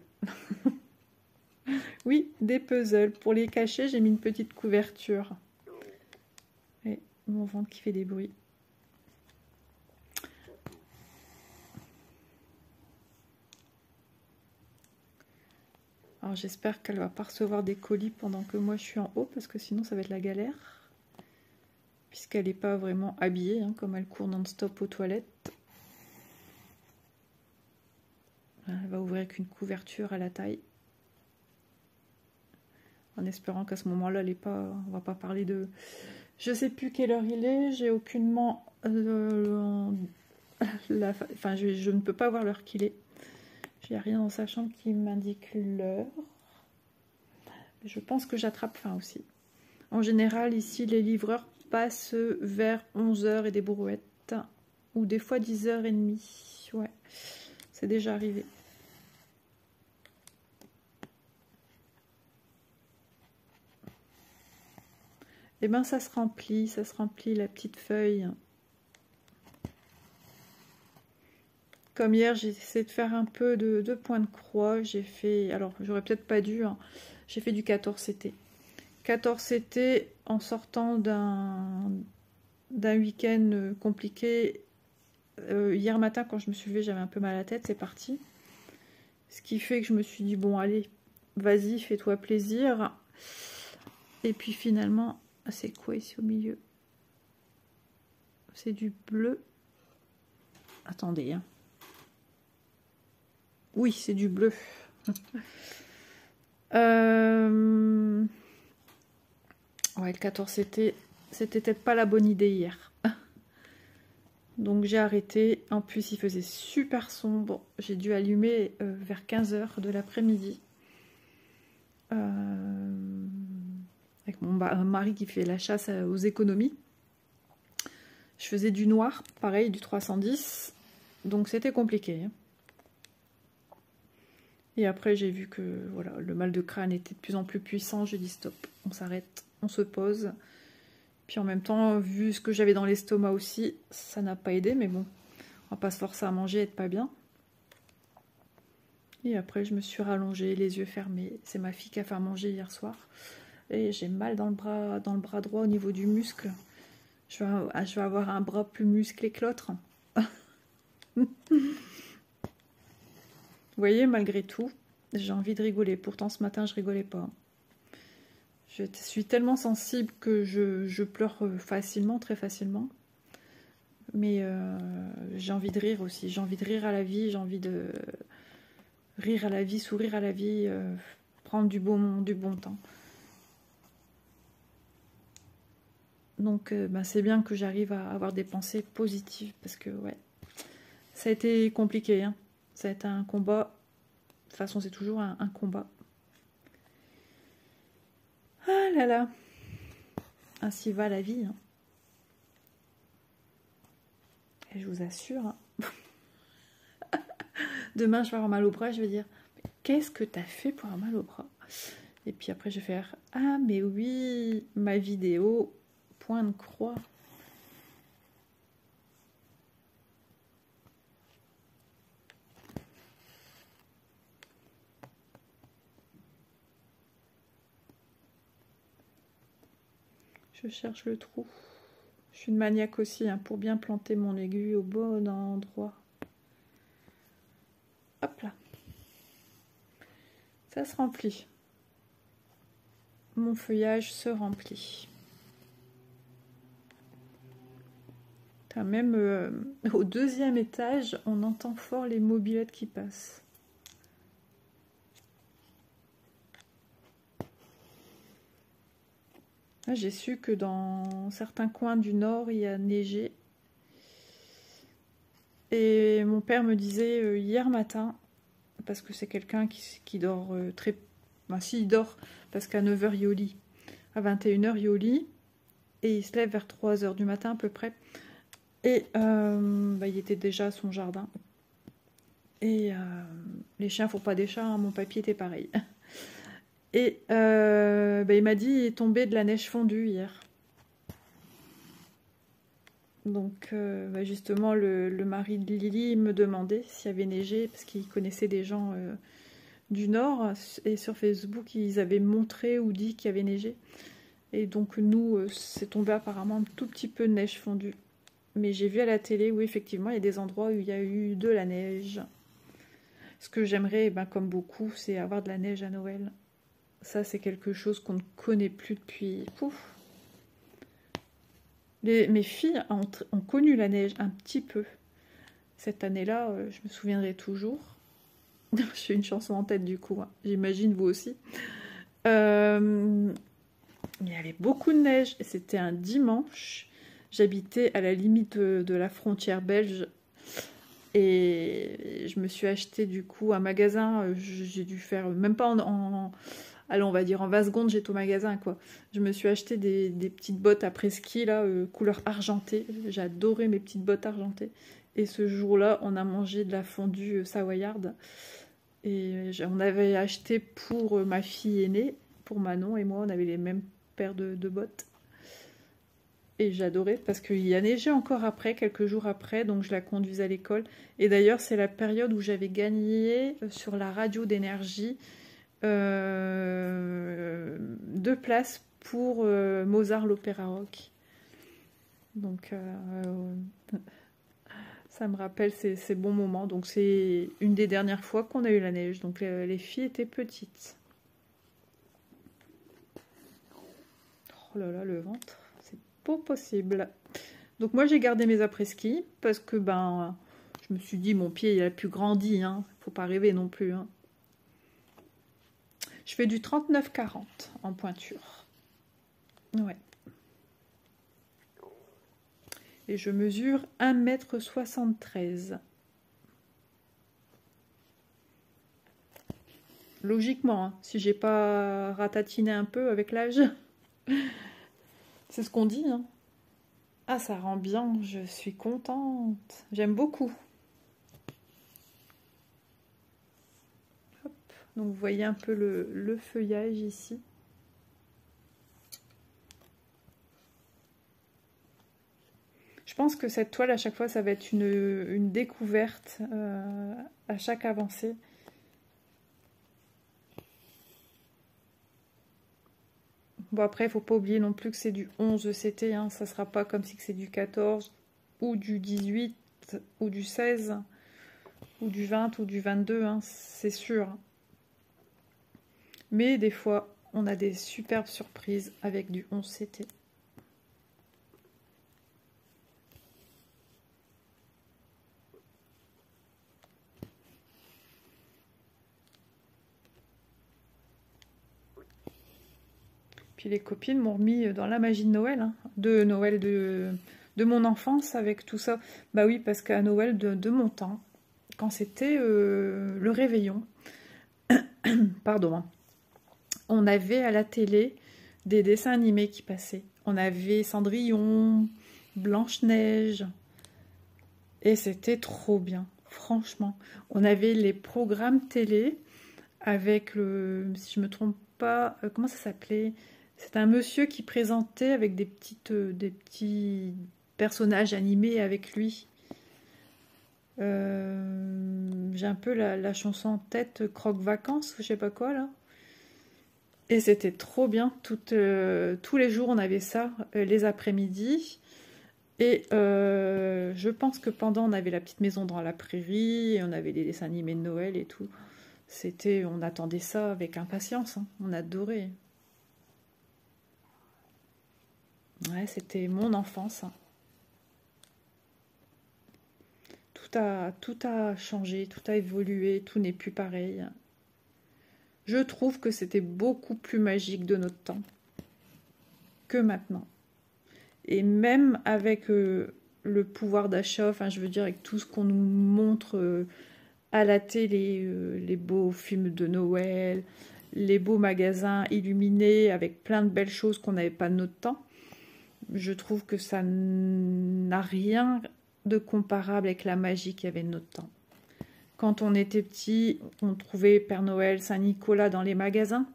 Oui, des puzzles. Pour les cacher, j'ai mis une petite couverture. Et mon ventre qui fait des bruits. Alors j'espère qu'elle va pas recevoir des colis pendant que moi je suis en haut, parce que sinon ça va être la galère. Puisqu'elle n'est pas vraiment habillée, hein, comme elle court non-stop aux toilettes. Elle va ouvrir avec une couverture à la taille. En espérant qu'à ce moment-là, on va pas parler de... Je sais plus quelle heure il est, j'ai aucunement... Enfin, je ne peux pas voir l'heure qu'il est. Il n'y a rien dans sa chambre qui m'indique l'heure. Je pense que j'attrape faim aussi. En général, ici, les livreurs passent vers 11 h et des brouettes. Ou des fois 10 h 30. Ouais, c'est déjà arrivé. Et bien, ça se remplit la petite feuille. Comme hier, j'ai essayé de faire un peu de points de croix. J'ai fait, alors j'aurais peut-être pas dû, hein. J'ai fait du 14CT. 14CT en sortant d'un week-end compliqué. Hier matin, quand je me suis levée, j'avais un peu mal à la tête, c'est parti. Ce qui fait que je me suis dit, bon, allez, vas-y, fais-toi plaisir. Et puis finalement, c'est quoi ici au milieu? C'est du bleu. Attendez, hein. Oui, c'est du bleu. Ouais, le 14 c'était peut-être pas la bonne idée hier. Donc j'ai arrêté. En plus, il faisait super sombre. J'ai dû allumer vers 15 h de l'après-midi. Avec mon mari qui fait la chasse aux économies. Je faisais du noir, pareil, du 310. Donc c'était compliqué. Et après, j'ai vu que voilà, le mal de crâne était de plus en plus puissant. J'ai dit stop, on s'arrête, on se pose. Puis en même temps, vu ce que j'avais dans l'estomac aussi, ça n'a pas aidé. Mais bon, on va pas se forcer à manger et être pas bien. Et après, je me suis rallongée, les yeux fermés. C'est ma fille qui a fait à manger hier soir. Et j'ai mal dans le bras droit au niveau du muscle. Je vais avoir un bras plus musclé que l'autre. Vous voyez, malgré tout, j'ai envie de rigoler. Pourtant, ce matin, je rigolais pas. Je suis tellement sensible que je pleure facilement, très facilement. Mais j'ai envie de rire aussi. J'ai envie de rire à la vie. J'ai envie de rire à la vie, sourire à la vie, prendre du bon temps. Donc, c'est bien que j'arrive à avoir des pensées positives. Parce que, ouais, ça a été compliqué, hein. Ça a été un combat. De toute façon, c'est toujours un combat. Ah là là. Ainsi va la vie. Hein. Et je vous assure, hein. Demain, je vais avoir mal au bras. Je vais dire, qu'est-ce que t'as fait pour avoir mal au bras? Et puis après, je vais faire, ah mais oui, ma vidéo, point de croix. Je cherche le trou. Je suis une maniaque aussi, hein, pour bien planter mon aiguille au bon endroit. Hop là. Ça se remplit. Mon feuillage se remplit. Même au 2e étage, on entend fort les mobylettes qui passent. J'ai su que dans certains coins du nord, il y a neigé. Et mon père me disait hier matin, parce que c'est quelqu'un qui dort très... Enfin, si, il dort, parce qu'à 9 h, il est au lit. À 21 h, il est au lit. Et il se lève vers 3 h du matin, à peu près. Et il était déjà à son jardin. Et les chiens font pas des chats, hein, mon papy était pareil. Et il m'a dit il est tombé de la neige fondue hier. Donc justement le mari de Lily me demandait s'il y avait neigé parce qu'il connaissait des gens du nord et sur Facebook ils avaient montré ou dit qu'il y avait neigé. Et donc nous c'est tombé apparemment un tout petit peu de neige fondue. Mais j'ai vu à la télé où effectivement il y a des endroits où il y a eu de la neige. Ce que j'aimerais, comme beaucoup, c'est avoir de la neige à Noël. Ça, c'est quelque chose qu'on ne connaît plus depuis... Pouf. Mes filles ont connu la neige un petit peu. Cette année-là, je me souviendrai toujours. J'ai une chanson en tête du coup, hein. J'imagine vous aussi. Il y avait beaucoup de neige. C'était un dimanche. J'habitais à la limite de la frontière belge. Et je me suis acheté du coup un magasin, j'ai dû faire, même pas allez, on va dire en 20 secondes, j'étais au magasin quoi. Je me suis acheté des petites bottes après-ski là, couleur argentée. J'ai adoré mes petites bottes argentées. Et ce jour-là, on a mangé de la fondue savoyarde. Et on avait acheté pour ma fille aînée, pour Manon et moi, on avait les mêmes paires de bottes. Et j'adorais parce qu'il y a neigé encore après, quelques jours après, donc je la conduisais à l'école. Et d'ailleurs, c'est la période où j'avais gagné sur la radio d'énergie 2 places pour Mozart l'Opéra Rock. Donc ça me rappelle ces bons moments. Donc c'est une des dernières fois qu'on a eu la neige. Donc les filles étaient petites. Oh là là, le ventre. Pas possible. Donc moi j'ai gardé mes après-ski parce que ben je me suis dit mon pied il a plus grandi, hein. Faut pas rêver non plus, hein. Je fais du 39-40 en pointure. Ouais. Et je mesure 1,73 m. Logiquement, hein, si j'ai pas ratatiné un peu avec l'âge. C'est ce qu'on dit, hein. Ah, ça rend bien, je suis contente. J'aime beaucoup. Hop. Donc, vous voyez un peu le feuillage ici. Je pense que cette toile, à chaque fois, ça va être une découverte à chaque avancée. Bon, après, il ne faut pas oublier non plus que c'est du 11 CT, hein. Ça ne sera pas comme si c'est du 14 ou du 18 ou du 16 ou du 20 ou du 22, hein, c'est sûr. Mais des fois, on a des superbes surprises avec du 11 CT. Puis les copines m'ont remis dans la magie de Noël, hein, de Noël de mon enfance avec tout ça. Bah oui, parce qu'à Noël de mon temps, quand c'était le réveillon, pardon, hein, on avait à la télé des dessins animés qui passaient. On avait Cendrillon, Blanche-Neige, et c'était trop bien, franchement. On avait les programmes télé avec si je me trompe pas, comment ça s'appelait? C'est un monsieur qui présentait avec des petits personnages animés avec lui. J'ai un peu la chanson en tête, Croque-Vacances, je sais pas quoi là. Et c'était trop bien. Tous les jours on avait ça, les après-midi. Et je pense que pendant on avait la petite maison dans la prairie, et on avait les dessins animés de Noël et tout. On attendait ça avec impatience, hein. On adorait. Ouais, c'était mon enfance, hein. Tout a changé, tout a évolué, tout n'est plus pareil. Je trouve que c'était beaucoup plus magique de notre temps que maintenant. Et même avec le pouvoir d'achat, enfin je veux dire avec tout ce qu'on nous montre à la télé, les beaux films de Noël, les beaux magasins illuminés avec plein de belles choses qu'on n'avait pas de notre temps, je trouve que ça n'a rien de comparable avec la magie qu'il y avait de notre temps. Quand on était petit, on trouvait Père Noël, Saint-Nicolas dans les magasins.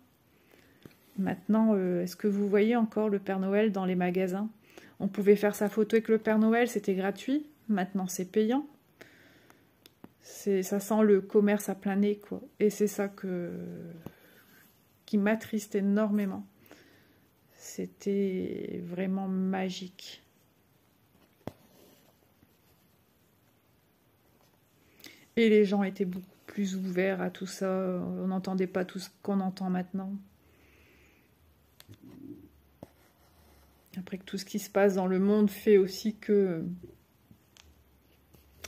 Maintenant, est-ce que vous voyez encore le Père Noël dans les magasins? On pouvait faire sa photo avec le Père Noël, c'était gratuit. Maintenant, c'est payant. Ça sent le commerce à plein nez, quoi. Et c'est ça qui m'attriste énormément. C'était vraiment magique. Et les gens étaient beaucoup plus ouverts à tout ça. On n'entendait pas tout ce qu'on entend maintenant. Après que tout ce qui se passe dans le monde fait aussi que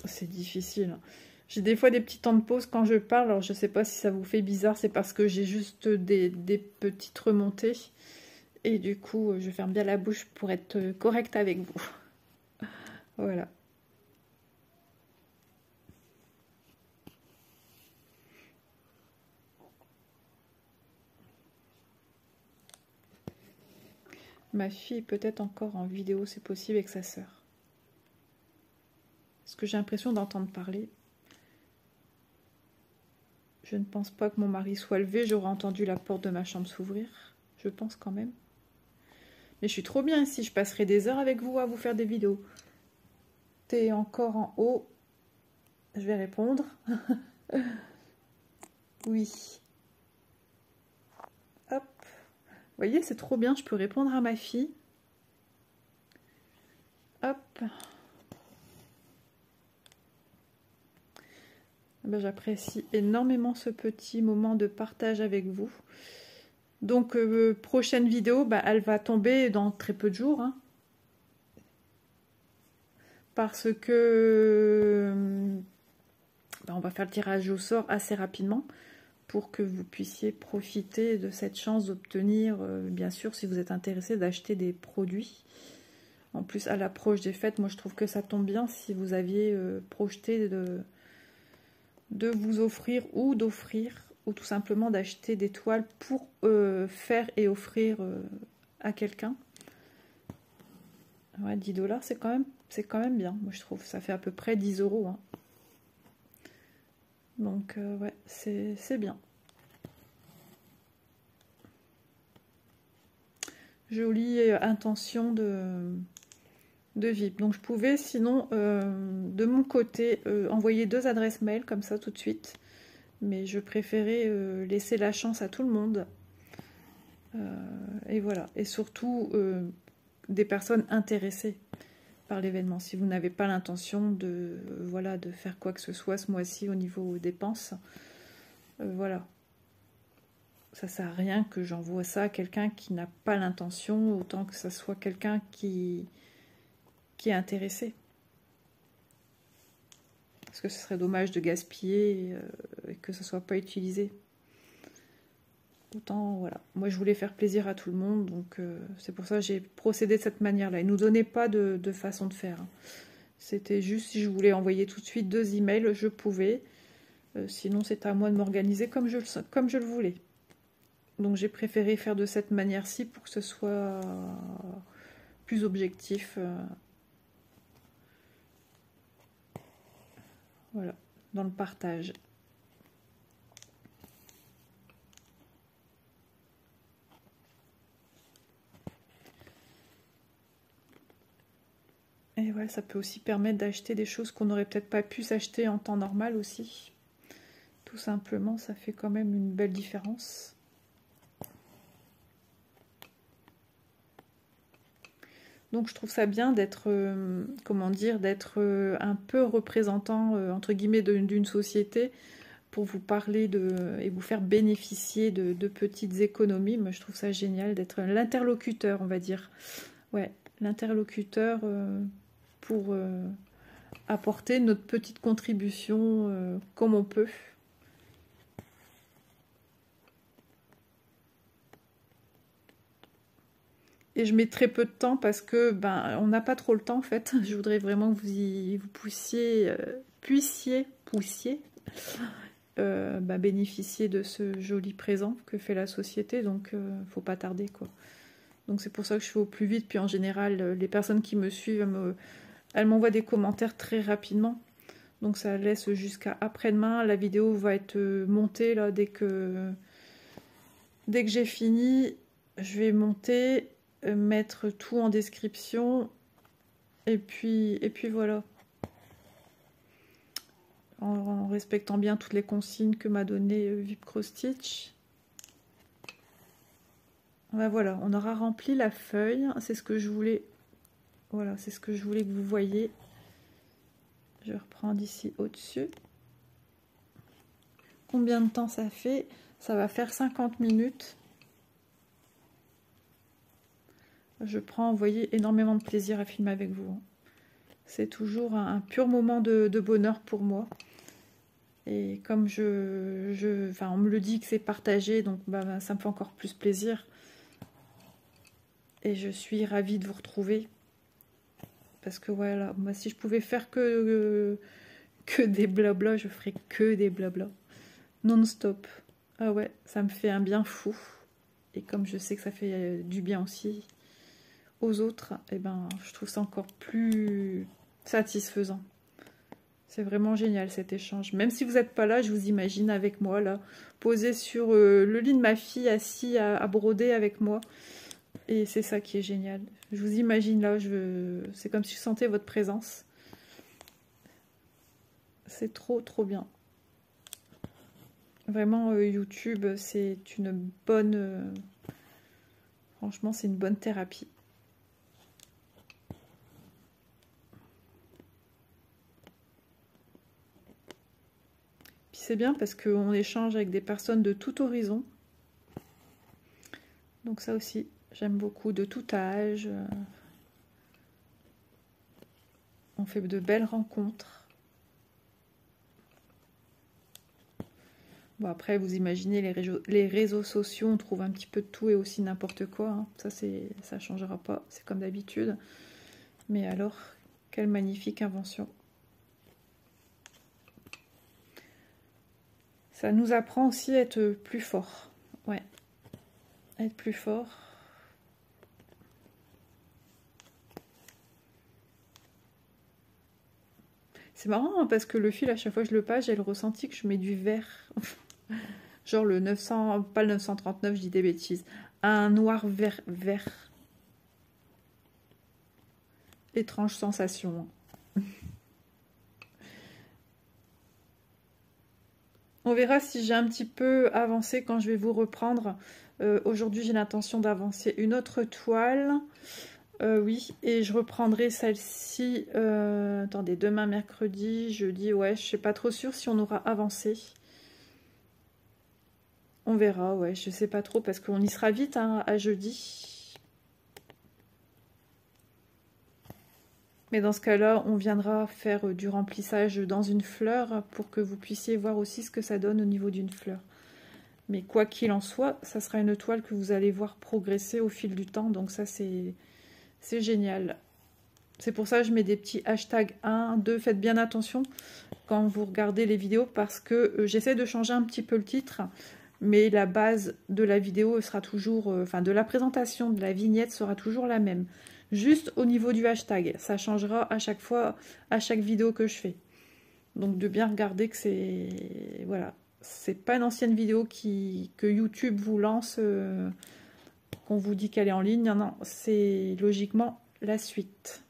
c'est difficile. J'ai des fois des petits temps de pause quand je parle. Alors je sais pas si ça vous fait bizarre. C'est parce que j'ai juste des petites remontées. Et du coup, je ferme bien la bouche pour être correcte avec vous. Voilà. Ma fille est peut-être encore en vidéo, c'est possible, avec sa sœur. Parce que j'ai l'impression d'entendre parler. Je ne pense pas que mon mari soit levé. J'aurais entendu la porte de ma chambre s'ouvrir. Je pense quand même. Mais je suis trop bien ici. Je passerai des heures avec vous à vous faire des vidéos. T'es encore en haut. Je vais répondre. Oui. Hop. Vous voyez, c'est trop bien. Je peux répondre à ma fille. Hop. Ben, j'apprécie énormément ce petit moment de partage avec vous. Donc, prochaine vidéo, ben, elle va tomber dans très peu de jours. Hein, parce que ben, on va faire le tirage au sort assez rapidement pour que vous puissiez profiter de cette chance d'obtenir, bien sûr, si vous êtes intéressé, d'acheter des produits. En plus, à l'approche des fêtes, moi je trouve que ça tombe bien si vous aviez projeté de vous offrir ou d'offrir ou tout simplement d'acheter des toiles pour faire et offrir à quelqu'un. Ouais, 10 $, c'est quand même bien, moi je trouve. Ça fait à peu près 10 €. Hein. Donc ouais, c'est bien. Jolie intention de VIP. Donc je pouvais sinon de mon côté envoyer 2 adresses mail comme ça tout de suite. Mais je préférais laisser la chance à tout le monde. Et voilà. Et surtout des personnes intéressées par l'événement. Si vous n'avez pas l'intention de, voilà, de faire quoi que ce soit ce mois-ci au niveau dépenses, voilà. Ça sert à rien que j'envoie ça à quelqu'un qui n'a pas l'intention, autant que ça soit quelqu'un qui est intéressé. Parce que ce serait dommage de gaspiller et que ça ne soit pas utilisé. Autant, voilà. Moi, je voulais faire plaisir à tout le monde, donc c'est pour ça que j'ai procédé de cette manière-là. Ils ne nous donnaient pas de façon de faire. Hein. C'était juste si je voulais envoyer tout de suite 2 emails, je pouvais. Sinon, c'était à moi de m'organiser comme je le voulais. Donc, j'ai préféré faire de cette manière-ci pour que ce soit plus objectif. Voilà, dans le partage. Et ouais, ça peut aussi permettre d'acheter des choses qu'on n'aurait peut-être pas pu s'acheter en temps normal aussi. Tout simplement, ça fait quand même une belle différence. Donc je trouve ça bien d'être, comment dire, d'être un peu représentant, entre guillemets, d'une société pour vous parler et vous faire bénéficier de petites économies. Moi, je trouve ça génial d'être l'interlocuteur, on va dire. Ouais, l'interlocuteur pour apporter notre petite contribution comme on peut. Et je mets très peu de temps parce que ben on n'a pas trop le temps en fait. Je voudrais vraiment que vous puissiez bénéficier de ce joli présent que fait la société. Donc faut pas tarder quoi. Donc c'est pour ça que je fais au plus vite. Puis en général, les personnes qui me suivent, elles m'envoient des commentaires très rapidement. Donc ça laisse jusqu'à après-demain. La vidéo va être montée là dès que j'ai fini. Je vais monter, mettre tout en description. Et puis voilà. En respectant bien toutes les consignes que m'a donné VIP Cross Stitch. Ben voilà, on aura rempli la feuille. C'est ce que je voulais. Voilà, c'est ce que je voulais que vous voyez. Je reprends d'ici au-dessus. Combien de temps ça fait? Ça va faire 50 minutes. Je prends, vous voyez, énormément de plaisir à filmer avec vous. C'est toujours un pur moment de bonheur pour moi. Et comme enfin, on me le dit que c'est partagé, donc bah, ça me fait encore plus plaisir. Et je suis ravie de vous retrouver. Parce que voilà, moi si je pouvais faire que des blabla, je ferais que des blabla. Non-stop. Ah ouais, ça me fait un bien fou. Et comme je sais que ça fait du bien aussi, aux autres, et ben, je trouve ça encore plus satisfaisant. C'est vraiment génial cet échange. Même si vous n'êtes pas là, je vous imagine avec moi, là, posé sur le lit de ma fille, assis à broder avec moi. Et c'est ça qui est génial. Je vous imagine là, c'est comme si je sentais votre présence. C'est trop, trop bien. Vraiment, YouTube, c'est une bonne... franchement, c'est une bonne thérapie. Puis c'est bien parce qu'on échange avec des personnes de tout horizon. Donc ça aussi, j'aime beaucoup, de tout âge. On fait de belles rencontres. Bon, après, vous imaginez, les réseaux sociaux, on trouve un petit peu de tout et aussi n'importe quoi. Hein. Ça ne changera pas, c'est comme d'habitude. Mais alors, quelle magnifique invention. Ça nous apprend aussi à être plus fort. Ouais, à être plus fort. C'est marrant hein, parce que le fil, à chaque fois que je le passe, j'ai le ressenti que je mets du vert. Genre le 900, pas le 939, je dis des bêtises. Un noir vert, vert. Étrange sensation. On verra si j'ai un petit peu avancé quand je vais vous reprendre. Aujourd'hui, j'ai l'intention d'avancer une autre toile. Oui, et je reprendrai celle-ci. Attendez, demain, mercredi, jeudi. Ouais, je suis pas trop sûre si on aura avancé. On verra, ouais, je sais pas trop parce qu'on y sera vite hein, à jeudi. Mais dans ce cas-là, on viendra faire du remplissage dans une fleur pour que vous puissiez voir aussi ce que ça donne au niveau d'une fleur. Mais quoi qu'il en soit, ça sera une toile que vous allez voir progresser au fil du temps. Donc ça, c'est génial. C'est pour ça que je mets des petits hashtags 1, 2. Faites bien attention quand vous regardez les vidéos parce que j'essaie de changer un petit peu le titre. Mais la base de la vidéo sera toujours, enfin de la présentation, de la vignette sera toujours la même. Juste au niveau du hashtag, ça changera à chaque fois, à chaque vidéo que je fais. Donc de bien regarder que c'est, voilà, c'est pas une ancienne vidéo que YouTube vous lance, qu'on vous dit qu'elle est en ligne. Non, non, c'est logiquement la suite.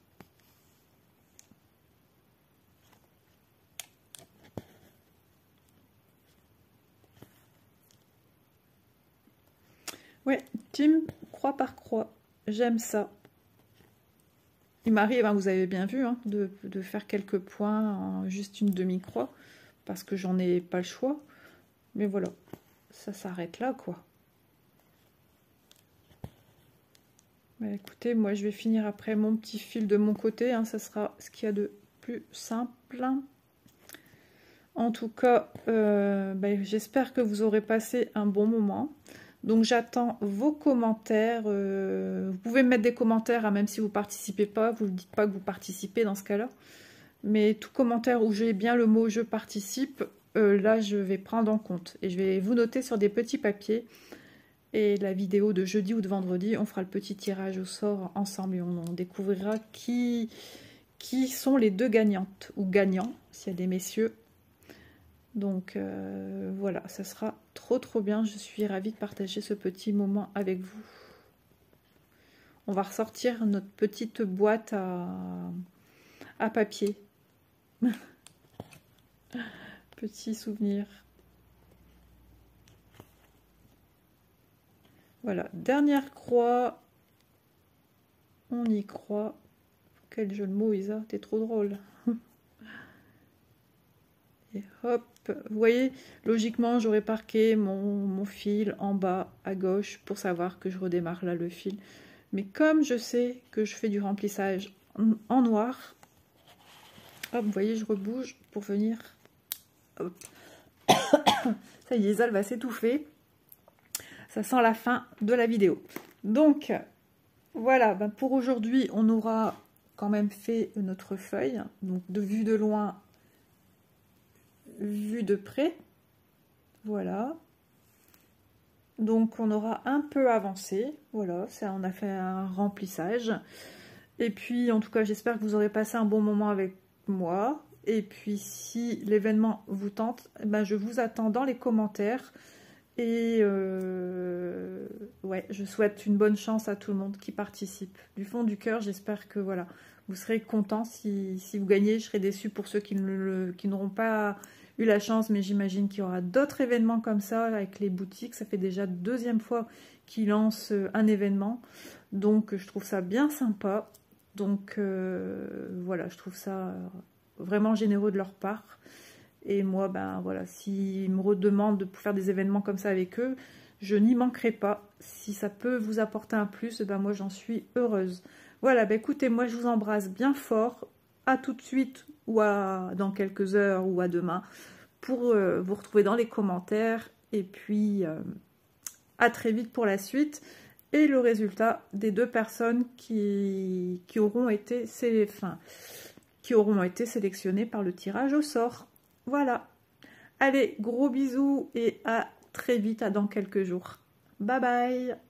Ouais, team croix par croix, j'aime ça. Il m'arrive, hein, vous avez bien vu, hein, de faire quelques points en juste une demi-croix, parce que j'en ai pas le choix. Mais voilà, ça s'arrête là, quoi. Bah, écoutez, moi je vais finir après mon petit fil de mon côté, hein, ça sera ce qu'il y a de plus simple. En tout cas, bah, j'espère que vous aurez passé un bon moment. Donc j'attends vos commentaires. Vous pouvez me mettre des commentaires, hein, même si vous ne participez pas. Vous ne dites pas que vous participez dans ce cas-là. Mais tout commentaire où j'ai bien le mot « je participe », là je vais prendre en compte. Et je vais vous noter sur des petits papiers. Et la vidéo de jeudi ou de vendredi, on fera le petit tirage au sort ensemble. Et on découvrira qui sont les deux gagnantes ou gagnants, s'il y a des messieurs. Donc voilà, ça sera trop trop bien. Je suis ravie de partager ce petit moment avec vous. On va ressortir notre petite boîte à papier. Petit souvenir. Voilà, dernière croix. On y croit. Quel jeu de mots, Isa, t'es trop drôle. Et hop, vous voyez, logiquement, j'aurais parqué mon fil en bas à gauche pour savoir que je redémarre là le fil. Mais comme je sais que je fais du remplissage en noir, hop, vous voyez, je rebouge pour venir. Hop. Ça y est, Isa va s'étouffer. Ça sent la fin de la vidéo. Donc, voilà, ben pour aujourd'hui, on aura quand même fait notre feuille. Donc, de vue de loin, vue de près. Voilà. Donc on aura un peu avancé, voilà, ça, on a fait un remplissage. Et puis en tout cas j'espère que vous aurez passé un bon moment avec moi. Et puis si l'événement vous tente, ben, je vous attends dans les commentaires. Et ouais, je souhaite une bonne chance à tout le monde qui participe. Du fond du cœur, j'espère que voilà, vous serez contents si vous gagnez. Je serai déçue pour ceux qui n'auront pas eu la chance, mais j'imagine qu'il y aura d'autres événements comme ça avec les boutiques. Ça fait déjà deuxième fois qu'ils lancent un événement, donc je trouve ça bien sympa. Donc voilà, je trouve ça vraiment généreux de leur part. Et moi, ben voilà, s'ils me redemandent de faire des événements comme ça avec eux, je n'y manquerai pas. Si ça peut vous apporter un plus, ben moi j'en suis heureuse. Voilà, ben écoutez, moi je vous embrasse bien fort. À tout de suite ou dans quelques heures ou à demain pour vous retrouver dans les commentaires. Et puis à très vite pour la suite. Et le résultat des 2 personnes qui auront été sélectionnées par le tirage au sort. Voilà. Allez, gros bisous et à très vite, à dans quelques jours. Bye bye.